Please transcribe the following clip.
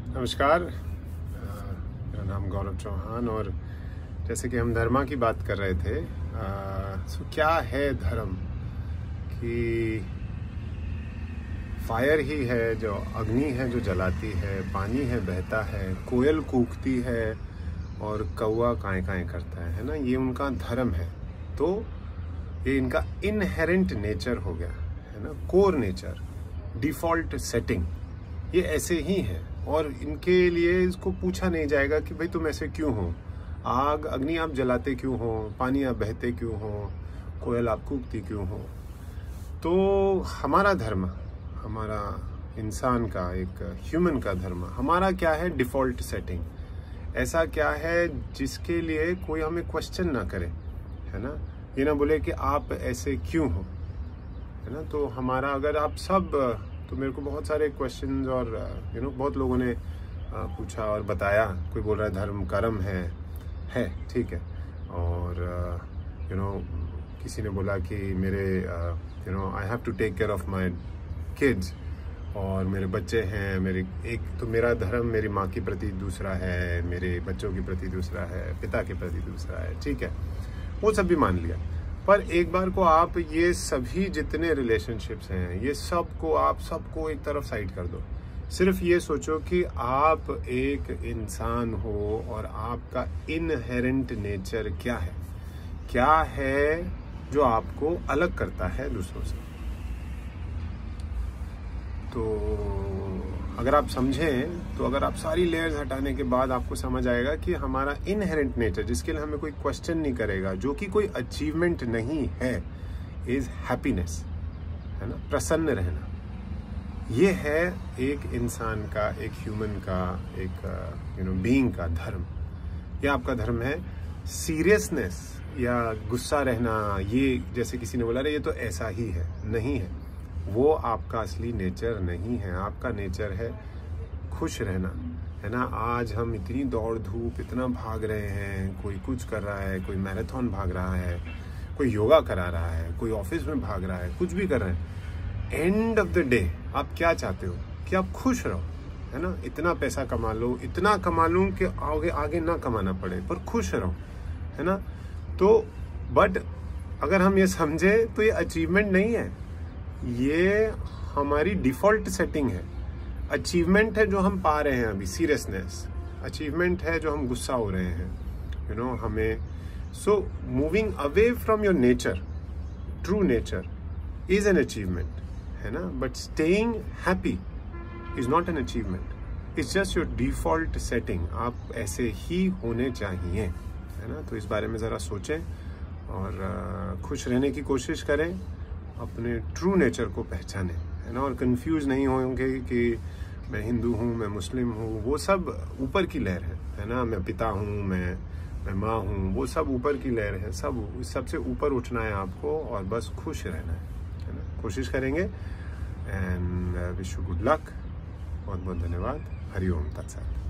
नमस्कार, मेरा नाम गौरव चौहान। और जैसे कि हम धर्मा की बात कर रहे थे, सो क्या है धर्म? कि फायर ही है, जो अग्नि है जो जलाती है, पानी है बहता है, कोयल कूकती है और कौवा काएं काएं करता है ना, ये उनका धर्म है। तो ये इनका इनहेरेंट नेचर हो गया है ना, कोर नेचर, डिफॉल्ट सेटिंग, ये ऐसे ही है। और इनके लिए इसको पूछा नहीं जाएगा कि भाई तुम ऐसे क्यों हो, अग्नि आप जलाते क्यों हो, पानी आप बहते क्यों हो, कोयल आप कूकती क्यों हो। तो हमारा धर्म, हमारा इंसान का, एक ह्यूमन का धर्म, हमारा क्या है? Default setting. ऐसा क्या है जिसके लिए कोई हमें क्वेश्चन ना करे, है ना, ये ना बोले कि आप ऐसे क्यों हो, है ना। तो हमारा, अगर आप सब, तो मेरे को बहुत सारे क्वेश्चंस और बहुत लोगों ने पूछा और बताया। कोई बोल रहा है धर्म कर्म है ठीक है। और किसी ने बोला कि मेरे I have to take care of my kids, और मेरे बच्चे हैं, मेरे एक तो मेरा धर्म मेरी माँ के प्रति दूसरा है, मेरे बच्चों के प्रति दूसरा है, पिता के प्रति दूसरा है, ठीक है, वो सब भी मान लिया। पर एक बार को आप ये सभी जितने रिलेशनशिप्स हैं, ये सबको आप सबको एक तरफ साइड कर दो। सिर्फ ये सोचो कि आप एक इंसान हो और आपका इनहेरेंट नेचर क्या है जो आपको अलग करता है दूसरों से। तो अगर आप समझें, तो अगर आप सारी लेयर्स हटाने के बाद आपको समझ आएगा कि हमारा इनहेरेंट नेचर, जिसके लिए हमें कोई क्वेश्चन नहीं करेगा, जो कि कोई अचीवमेंट नहीं है, इज हैप्पीनेस, है ना, प्रसन्न रहना। ये है एक इंसान का, एक ह्यूमन का, एक बीइंग का धर्म। ये आपका धर्म है। सीरियसनेस या गुस्सा रहना, ये जैसे किसी ने बोला ये तो ऐसा ही है, नहीं है। वो आपका असली नेचर नहीं है। आपका नेचर है खुश रहना, है ना। आज हम इतनी दौड़ धूप, इतना भाग रहे हैं, कोई कुछ कर रहा है, कोई मैराथन भाग रहा है, कोई योगा करा रहा है, कोई ऑफिस में भाग रहा है, कुछ भी कर रहे हैं। एंड ऑफ द डे आप क्या चाहते हो? कि आप खुश रहो, है ना। इतना पैसा कमा लो, इतना कमा लूं कि आगे आगे ना कमाना पड़े, पर खुश रहो, है ना। तो बट अगर हम ये समझे तो ये अचीवमेंट नहीं है, ये हमारी डिफॉल्ट सेटिंग है। अचीवमेंट है जो हम पा रहे हैं अभी, सीरियसनेस। अचीवमेंट है जो हम गुस्सा हो रहे हैं, हमें। So moving away from your nature, true nature, is an achievement, है ना। But staying happy is not an achievement, it's just your default setting. आप ऐसे ही होने चाहिए, है ना। तो इस बारे में ज़रा सोचें और खुश रहने की कोशिश करें, अपने ट्रू नेचर को पहचानें, है ना। और कंफ्यूज नहीं होंगे कि मैं हिंदू हूँ, मैं मुस्लिम हूँ, वो सब ऊपर की लहर है ना। मैं पिता हूँ, मैं माँ हूँ, वो सब ऊपर की लहर है। सबसे ऊपर उठना है आपको और बस खुश रहना है ना। कोशिश करेंगे। And wish you good luck. बहुत बहुत धन्यवाद। हरि ओम तत्सत।